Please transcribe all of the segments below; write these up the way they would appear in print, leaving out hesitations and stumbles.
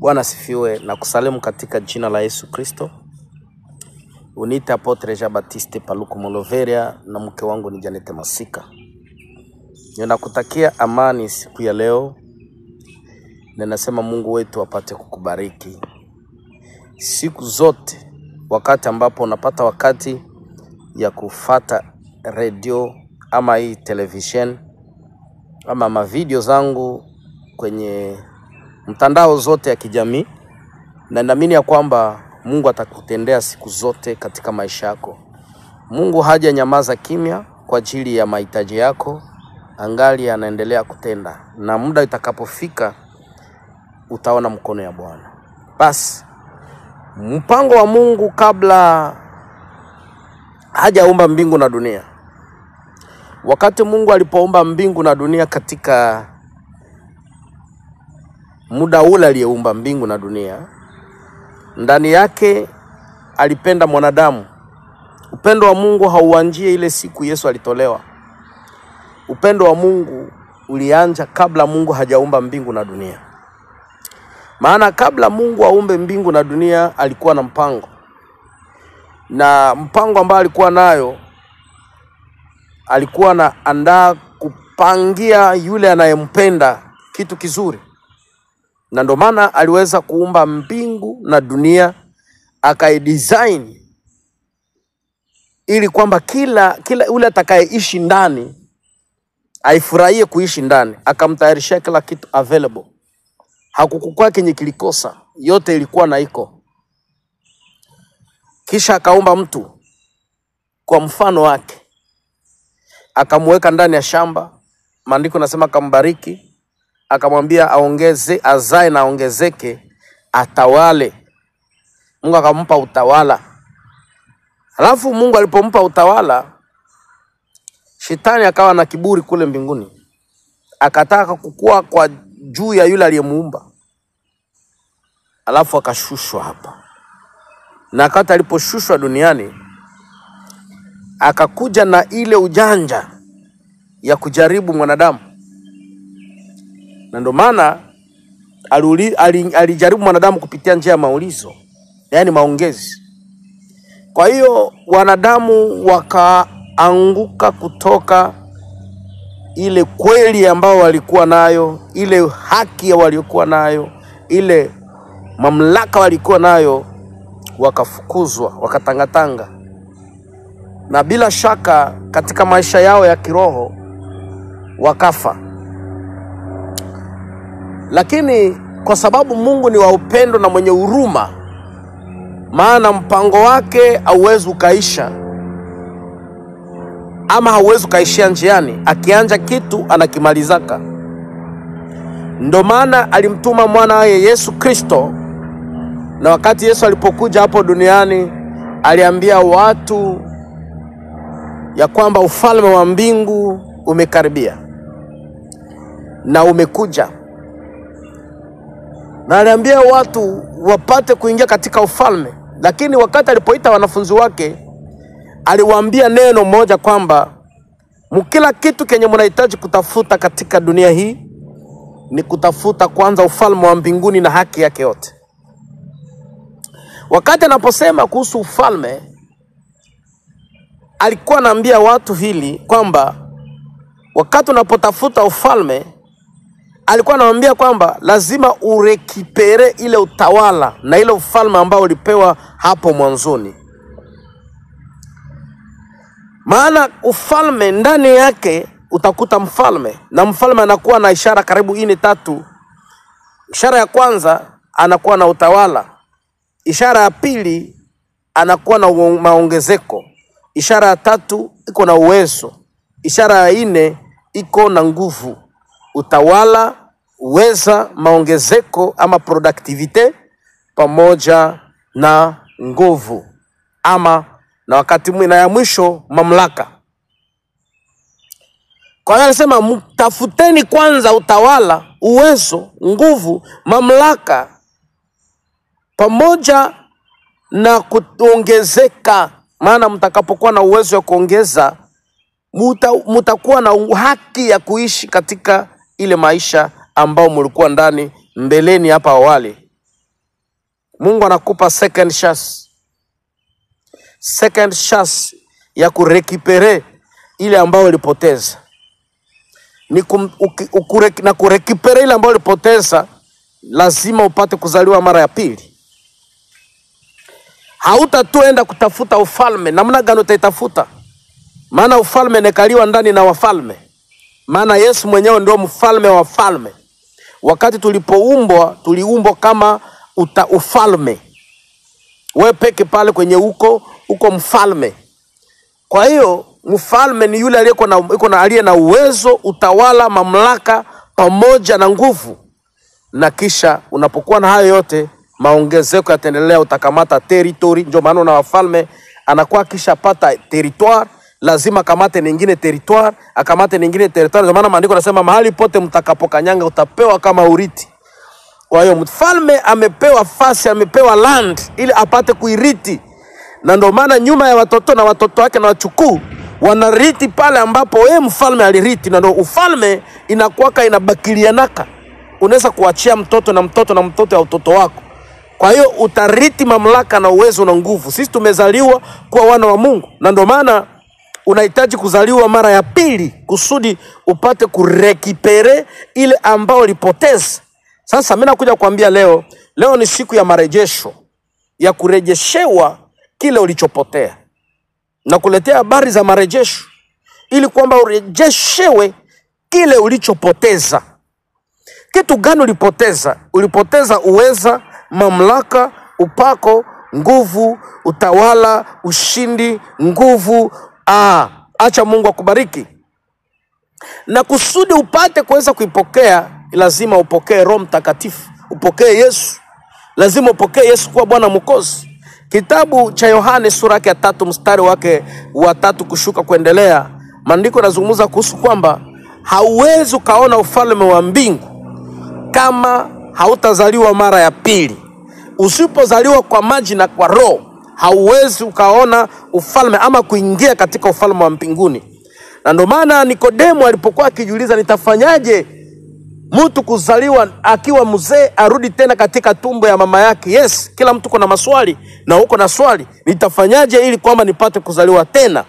Bwana sifiwe na kusalimu katika jina la Yesu Kristo. Unita Apotre Jean Baptiste Paluku Moloveria na mke wangu ni Janete Masika. Ninakutakia amani siku ya leo. Na nasema Mungu wetu apate kukubariki siku zote, wakati ambapo unapata wakati ya kufata radio ama hii television ama mavideo zangu kwenye mtandao zote ya kijamii, na naamini ya kwamba Mungu atakutendea siku zote katika maisha yako. Mungu haja nyamaza kimya kwa ajili ya mahitaji yako, angali anaendelea kutenda, na muda itakapofika utaona mkono ya Bwana. Basi mpango wa Mungu kabla hajaumba mbingu na dunia, wakati Mungu alipoumba mbingu na dunia, katika muda ule aliyeumba mbingu na dunia, ndani yake alipenda mwanadamu. Upendo wa Mungu hauanjie ile siku Yesu alitolewa. Upendo wa Mungu ulianza kabla Mungu hajaumba mbingu na dunia. Maana kabla Mungu aumbe mbingu na dunia alikuwa na mpango. Na mpango ambao alikuwa nayo, alikuwa na andaa kupangia yule anayempenda kitu kizuri. Na ndo maana aliweza kuumba mbingu na dunia, akaidesign ili kwamba kila ule atakayeishi ndani aifurahie kuishi ndani. Akamtayarishia kila kitu available. Hakukukua kenye kilikosa, yote ilikuwa na iko. Kisha akaumba mtu kwa mfano wake, akamweka ndani ya shamba. Maandiko nasema akambariki, akamwambia aongeze, azae na ongezeke, atawale. Mungu akampa utawala. Halafu Mungu alipompa utawala, Shetani akawa na kiburi kule mbinguni, akataka kukua kwa juu ya yule aliyemuumba. Halafu akashushwa hapa. Na wakati aliposhushwa duniani, akakuja na ile ujanja ya kujaribu mwanadamu. Na ndo maana alijaribu mwanadamu kupitia njia ya maulizo, yani maongezi. Kwa hiyo wanadamu wakaanguka kutoka ile kweli ambao walikuwa nayo, ile haki waliokuwa nayo, ile mamlaka walikuwa nayo, wakafukuzwa, wakatangatanga. Na bila shaka katika maisha yao ya kiroho wakafa. Lakini kwa sababu Mungu ni wa upendo na mwenye huruma, maana mpango wake hauwezi ukaisha, ama hauwezi ukaishia njiani. Akianja kitu anakimalizaka. Ndo maana alimtuma mwana wake Yesu Kristo. Na wakati Yesu alipokuja hapo duniani, aliambia watu ya kwamba ufalme wa mbingu umekaribia na umekuja. Na aliambia watu wapate kuingia katika ufalme. Lakini wakati alipoita wanafunzi wake, aliwaambia neno moja kwamba mkila kitu kenye mnahitaji kutafuta katika dunia hii ni kutafuta kwanza ufalme wa mbinguni na haki yake yote. Wakati anaposema kuhusu ufalme, alikuwa anaambia watu hili kwamba wakati unapotafuta ufalme, alikuwa anawaambia kwamba lazima urekipere ile utawala na ile ufalme ambao ulipewa hapo mwanzoni. Maana ufalme ndani yake utakuta mfalme, na mfalme anakuwa na ishara karibu 3. Ishara ya kwanza anakuwa na utawala. Ishara ya pili anakuwa na maongezeko. Ishara ya 3 iko na uwezo. Ishara ya 4 iko na nguvu. Utawala, uweza, maongezeko ama productivity pamoja na nguvu, ama na wakati mwingine ya mwisho mamlaka. Kwa hiyo anasema mtafuteni kwanza utawala, uwezo, nguvu, mamlaka pamoja na kuongezeka. Maana mtakapokuwa na uwezo wa kuongeza, mutakuwa na haki ya kuishi katika ile maisha ambao mlikuwa ndani mbeleni hapa awali. Mungu anakupa second chance. Second chance ya kurekipere ile ambayo ulipoteza. Na kurekipere ile ambayo ulipoteza, lazima upate kuzaliwa mara ya pili. Hautatuenda kutafuta ufalme. Namna gani utaitafuta? Maana ufalme nekaliwa ndani na wafalme. Maana Yesu mwenyewe ndio mfalme wa wafalme. Wakati tuliumbwa kama ufalme. Wewe peke pale kwenye uko mfalme. Kwa hiyo mfalme ni yule aliye na uwezo, utawala, mamlaka pamoja na nguvu. Na kisha unapokuwa na hayo yote, maongezeko yataendelea, utakamata territory. Ndio maana na wafalme anakuwa kisha pata territoire, lazima akamate nyingine territoire, akamate nyingine territoire. Ndio maana maandiko yanasema mahali pote mtakapokanyanga utapewa kama urithi. Kwa hiyo mfalme amepewa fasi, amepewa land ili apate kuiriti. Na ndio maana nyuma ya watoto na watoto wake na wachukuu wanariti pale ambapo yeye mfalme aliriti. Na ndio ufalme inakuwaka inabakilianaka. Unaweza kuachia mtoto na mtoto na mtoto ya utoto wako. Kwa hiyo utariti mamlaka na uwezo na nguvu. Sisi tumezaliwa kuwa wana wa Mungu. Na ndio maana unahitaji kuzaliwa mara ya pili kusudi upate kurekipere ile ambao ulipoteza. Sasa mimi nakuja kuambia leo ni siku ya marejesho, ya kurejeshewa kile ulichopotea. Na kuletea habari za marejesho ili kwamba urejeshewe kile ulichopoteza. Kitu gani ulipoteza? Ulipoteza uweza, mamlaka, upako, nguvu, utawala, ushindi, nguvu. Acha Mungu akubariki. Na kusudi upate kuweza kuipokea, lazima upokee Roho Mtakatifu, upokee Yesu. Lazima upokee Yesu kuwa Bwana Mwokozi. Kitabu cha Yohane sura ya 3 mstari wake wa 3 kushuka kuendelea, maandiko yanazungumza kuhusu kwamba hauwezi kaona ufalme wa mbingu kama hautazaliwa mara ya pili. Usipozaliwa kwa maji na kwa Roho, hauwezi ukaona ufalme ama kuingia katika ufalme wa mbinguni. Na ndio maana Nikodemo alipokuwa akijiuliza, nitafanyaje mtu kuzaliwa akiwa mzee arudi tena katika tumbo ya mama yake? Yes, kila mtu kuna maswali na uko na swali. Nitafanyaje ili kwamba nipate kuzaliwa tena?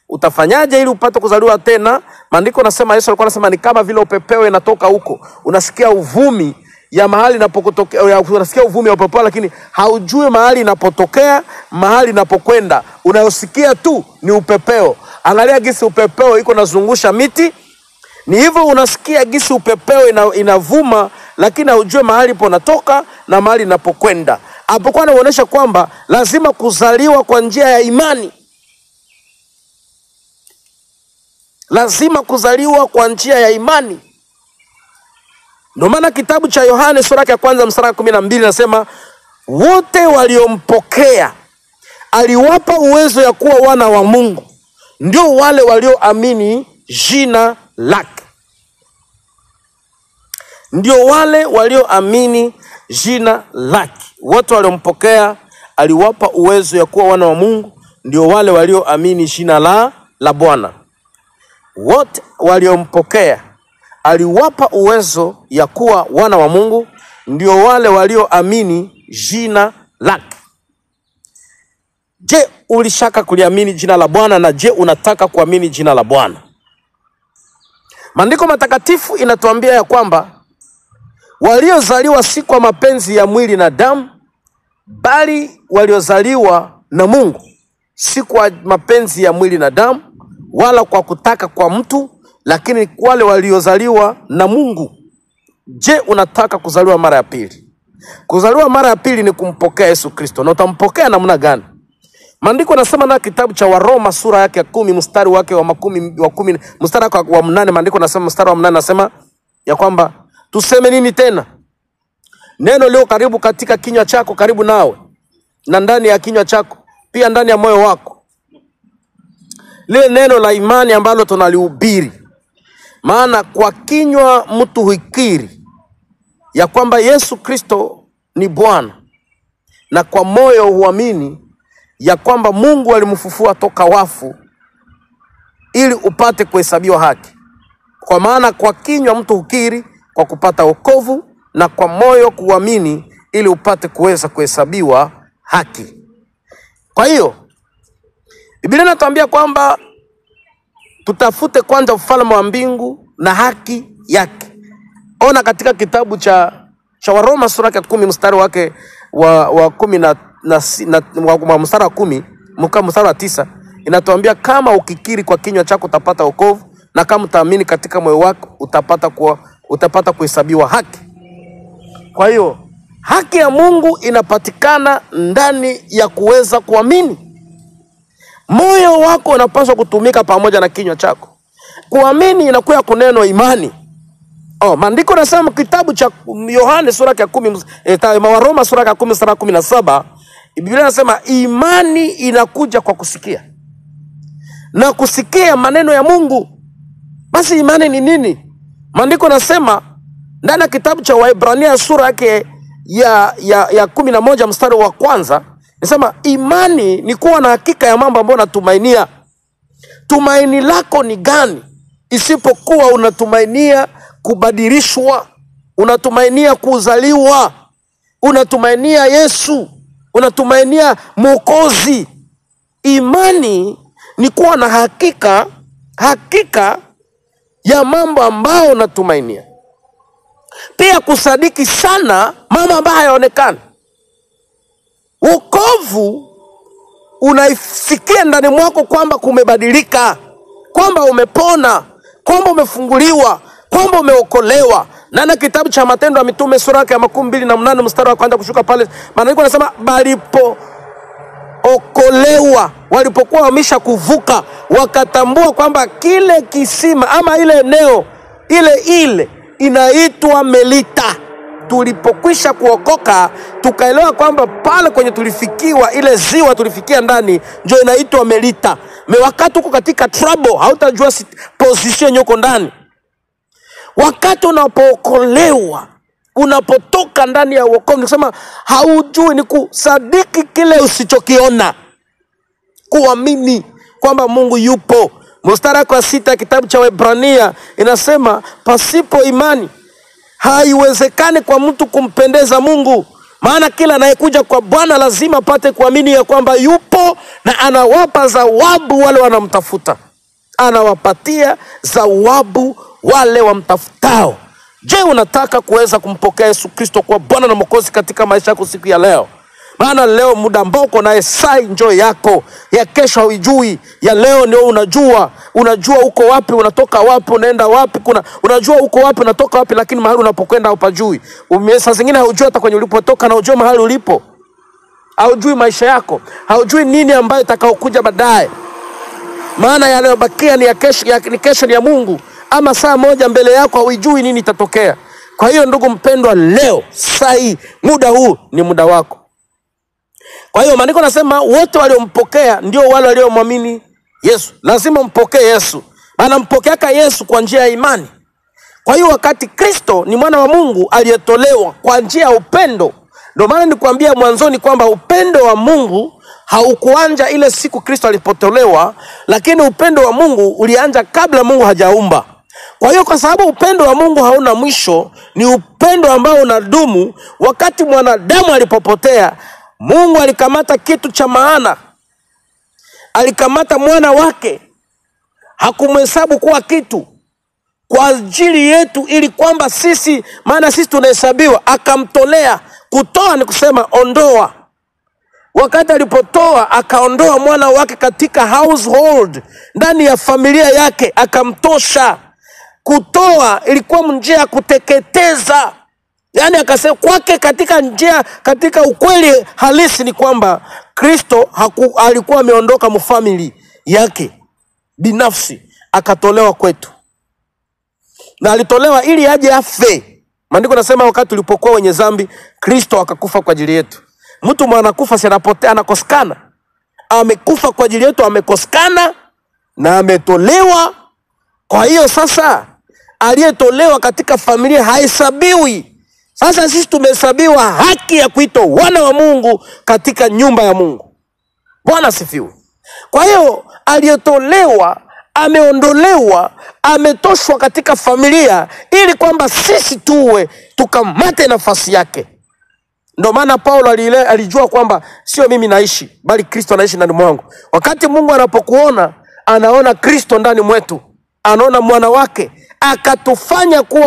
Utafanyaje ili upate kuzaliwa tena? Maandiko nasema, Yesu alikuwa anasema ni kama vile upepeo inatoka huko. Unasikia uvumi ya mahali inapotokea, unasikia uvumi wa upepeo lakini haujui mahali inapotokea, mahali inapokwenda. Unayosikia tu ni upepeo. Angalia gisi upepeo iko nazungusha miti. Ni hivyo unasikia gisi upepeo inavuma lakini haujui mahali ponatoka na mahali inapokwenda. Hapo anaonyesha kwamba lazima kuzaliwa kwa njia ya imani. Lazima kuzaliwa kwa njia ya imani. Ndio maana kitabu cha Yohane sura ya 1 mstari wa 12 nasema, wote waliompokea aliwapa uwezo ya kuwa wana wa Mungu, ndio wale walioamini jina lake. Ndio wale walioamini jina lake. Wote waliompokea aliwapa uwezo ya kuwa wana wa Mungu, ndio wale walioamini jina la Bwana. Wote waliompokea aliwapa uwezo ya kuwa wana wa Mungu, ndio wale walioamini jina lake. Je, ulishaka kuliamini jina la Bwana? Na je, unataka kuamini jina la Bwana? Maandiko matakatifu inatuambia ya kwamba waliozaliwa si kwa mapenzi ya mwili na damu, bali waliozaliwa na Mungu. Si kwa mapenzi ya mwili na damu, wala kwa kutaka kwa mtu, lakini wale waliozaliwa na Mungu. Je, unataka kuzaliwa mara ya pili? Kuzaliwa mara ya pili ni kumpokea Yesu Kristo. Na utampokea namna gani? Maandiko yanasema na kitabu cha Waroma sura yake ya 10 mstari wake wa 10 mstari wa 8, maandiko yanasema mstari wa 8 nasema ya kwamba tuseme nini tena? Neno leo karibu katika kinywa chako, karibu nawe na ndani ya kinywa chako, pia ndani ya moyo wako. Lile neno la imani ambalo tunalihubiri. Maana kwa kinywa mtu hukiri ya kwamba Yesu Kristo ni Bwana, na kwa moyo huamini ya kwamba Mungu alimfufua toka wafu ili upate kuhesabiwa haki. Kwa maana kwa kinywa mtu hukiri kwa kupata wokovu, na kwa moyo kuamini ili upate kuweza kuhesabiwa haki. Kwa hiyo Biblia inatuambia kwamba tutafute kwanza ufalme wa mbingu na haki yake. Ona katika kitabu cha Waroma sura ya 10 mstari wake wa 10 na mstari wa 10 mstari wa 9 inatuambia kama ukikiri kwa kinywa chako utapata wokovu na kama utaamini katika moyo wako utapata kuhesabiwa haki. Kwa hiyo haki ya Mungu inapatikana ndani ya kuweza kuamini. Moyo wako unapaswa kutumika pamoja na kinywa chako. Kuamini inakuwa kuneno imani. Maandiko yanasema kitabu cha Yohane sura ya 10 Waroma sura ya 10 mstari wa 17, Biblia inasema imani inakuja kwa kusikia. Na kusikia maneno ya Mungu. Basi imani ni nini? Maandiko yanasema ndani ya kitabu cha Waebrania sura yake ya 11 mstari wa 1, nasema imani ni kuwa na hakika ya mambo ambayo unatumainia. Tumaini lako ni gani isipokuwa unatumainia kubadilishwa, unatumainia kuzaliwa, unatumainia Yesu, unatumainia Mwokozi. Imani ni kuwa na hakika ya mambo ambayo unatumainia. Pia kusadiki sana mambo ambayo hayaonekani. Wokovu unaifikia ndani mwako kwamba kumebadilika, kwamba umepona, kwamba umefunguliwa, kwamba umeokolewa. Na kitabu cha Matendo ya Mitume sura ya 28 mstari wa 1 kushuka pale, maandiko yanasema balipo okolewa, walipokuwa wamesha kuvuka, wakatambua kwamba kile kisima ama ile eneo ile inaitwa Melita. Tulipokwisha kuokoka tukaelewa kwamba pale kwenye tulifikiwa, ile ziwa tulifikia ndani ndio inaitwa Melita. Wakati uko katika trouble hautajua position yako ndani. Wakati unapookolewa, unapotoka ndani ya wokovu, nikisema haujui ni kusadiki kile usichokiona. Kuamini kwamba Mungu yupo. Mstari wa 6 kitabu cha Waebrania inasema pasipo imani haiwezekani kwa mtu kumpendeza Mungu. Maana kila anayekuja kwa Bwana lazima apate kuamini ya kwamba yupo na anawapa zawabu wale wanamtafuta. Anawapatia zawabu wale wamtafutao. Je, unataka kuweza kumpokea Yesu Kristo kwa Bwana na Mwokozi katika maisha yako siku ya leo? Maana leo muda ambao uko naye sai njoo yako, ya kesho hujui, ya leo ndio unajua uko wapi, unatoka wapi, unaenda wapi, unajua uko wapi, unatoka wapi, lakini mahali unapokwenda hupajui. Saa zingine haujui hata kwenye ulipotoka na hujui mahali ulipo. Haujui maisha yako, haujui nini ambayo itakayokuja baadaye. Maana yanayobakia ni ya kesho, ni ya Mungu. Ama saa moja mbele yako hujui nini itatokea. Kwa hiyo ndugu mpendwa, leo sai muda huu ni muda wako. Kwa hiyo maandiko nasema wote waliompokea ndio wale waliomwamini Yesu. Lazima mpokee Yesu. Anampokeaka Yesu kwa njia ya imani. Kwa hiyo wakati Kristo ni mwana wa Mungu aliyetolewa kwa njia ya upendo. Ndio maana nikuambia mwanzoni kwamba upendo wa Mungu haukuanza ile siku Kristo alipotolewa, lakini upendo wa Mungu ulianza kabla Mungu hajaumba. Kwa hiyo kwa sababu upendo wa Mungu hauna mwisho, ni upendo ambao unadumu. Wakati mwanadamu alipopotea, Mungu alikamata kitu cha maana. Alikamata mwana wake, hakumhesabu kuwa kitu, kwa ajili yetu, ili kwamba sisi, maana sisi tunahesabiwa, akamtolea. Kutoa ni kusema ondoa. Wakati alipotoa, akaondoa mwana wake katika household, ndani ya familia yake, akamtosha. Kutoa ilikuwa njia ya kuteketeza. Yaani akasema kwake katika ukweli halisi ni kwamba Kristo alikuwa ameondoka mfamili yake binafsi, akatolewa kwetu. Na alitolewa ili aje afe. Maandiko nasema wakati tulipokuwa wenye dhambi, Kristo akakufa kwa ajili yetu. Mtu mwanakufa si anapotea, anakosekana. Amekufa kwa ajili yetu, amekosekana na ametolewa. Kwa hiyo sasa aliyetolewa katika familia haisabiwi. Sasa sisi tumehesabiwa haki ya kuitwa wana wa Mungu katika nyumba ya Mungu. Bwana asifiwe. Kwa hiyo aliyetolewa, ameondolewa, ametoshwa katika familia, ili kwamba sisi tukamate nafasi yake. Ndio maana Paulo alijua kwamba sio mimi naishi, bali Kristo anaishi ndani mwangu. Wakati Mungu anapokuona, anaona Kristo ndani mwetu, anaona mwana wake, akatufanya kuwa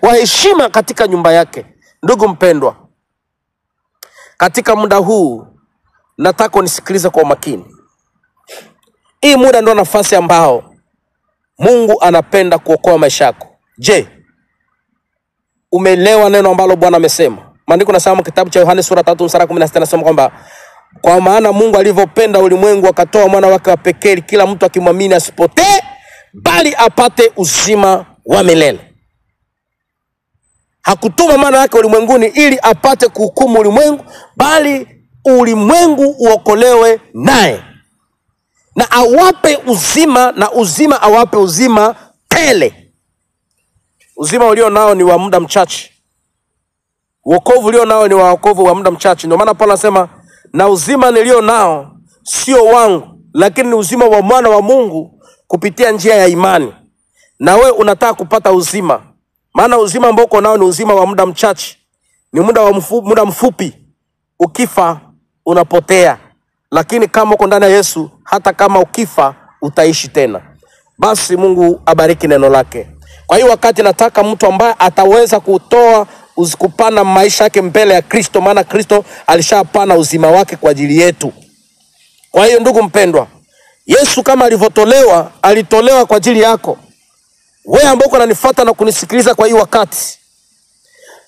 wa heshima katika nyumba yake. Ndugu mpendwa, katika muda huu nataka unisikilize kwa makini. Hii muda ndio nafasi ambao Mungu anapenda kuokoa maisha yako. Je, umeelewa neno ambalo Bwana amesema? Maandiko nasema kitabu cha Yohana sura 3:16 nasema kwamba kwa maana Mungu alivyopenda ulimwengu akatoa mwana wake wa pekee, kila mtu akimwamini asipotee bali apate uzima wa milele. Hakutuma mwana wake ulimwenguni ili apate kuhukumu ulimwengu, bali ulimwengu uokolewe naye. Na awape uzima, na uzima awape uzima tele. Uzima ulio nao ni wa muda mchache. Wokovu ulio nao ni wokovu wa muda mchache. Ndio maana Paulo anasema na uzima nilio nao sio wangu, lakini ni uzima wa mwana wa Mungu kupitia njia ya imani. Na wewe unataka kupata uzima. Maana uzima ambao uko nao ni uzima wa muda mchache. Ni muda mfupi. Ukifa unapotea. Lakini kama uko ndani ya Yesu, hata kama ukifa utaishi tena. Basi Mungu abariki neno lake. Kwa hiyo wakati nataka mtu ambaye ataweza kupana maisha yake mbele ya Kristo, maana Kristo alishapana uzima wake kwa ajili yetu. Kwa hiyo ndugu mpendwa, Yesu kama alivyotolewa, alitolewa kwa ajili yako. Wewe ambao unanifuata na kunisikiliza kwa hii wakati,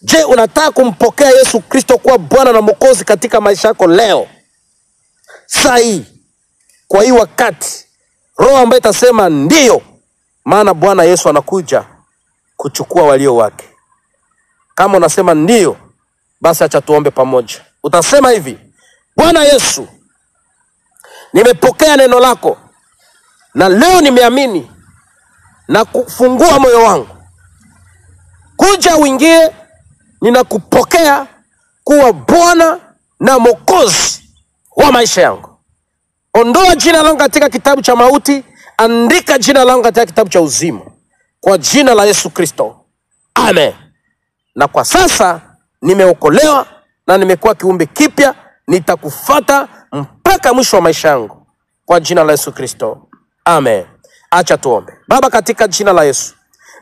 je, unataka kumpokea Yesu Kristo kuwa Bwana na Mwokozi katika maisha yako leo? Sahi, kwa hii wakati, roho ambaye itasema ndio, maana Bwana Yesu anakuja kuchukua walio wake. Kama unasema ndio, basi acha tuombe pamoja. Utasema hivi: Bwana Yesu, nimepokea neno lako na leo nimeamini na kufungua moyo wangu. Kuja uingie, ninakupokea kuwa Bwana na Mwokozi wa maisha yangu. Ondoa jina langu katika kitabu cha mauti, andika jina langu katika kitabu cha uzima. Kwa jina la Yesu Kristo. Amen. Na kwa sasa nimeokolewa na nimekuwa kiumbe kipya, nitakufuata mpaka mwisho wa maisha yangu. Kwa jina la Yesu Kristo. Amen. Acha tuombe. Baba, katika jina la Yesu,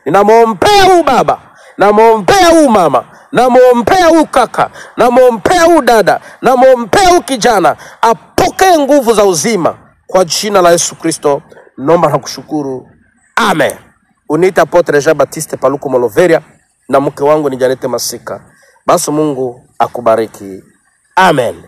ninamwombea huyu baba, namwombea huyu mama, namwombea huyu kaka, namwombea huyu dada, namwombea huyu kijana, apokee nguvu za uzima kwa jina la Yesu Kristo. Naomba na kushukuru. Amen. Uniita Apotre Jean Baptiste Paluku Moloveria na mke wangu ni Janete Masika. Basi Mungu akubariki. Amen.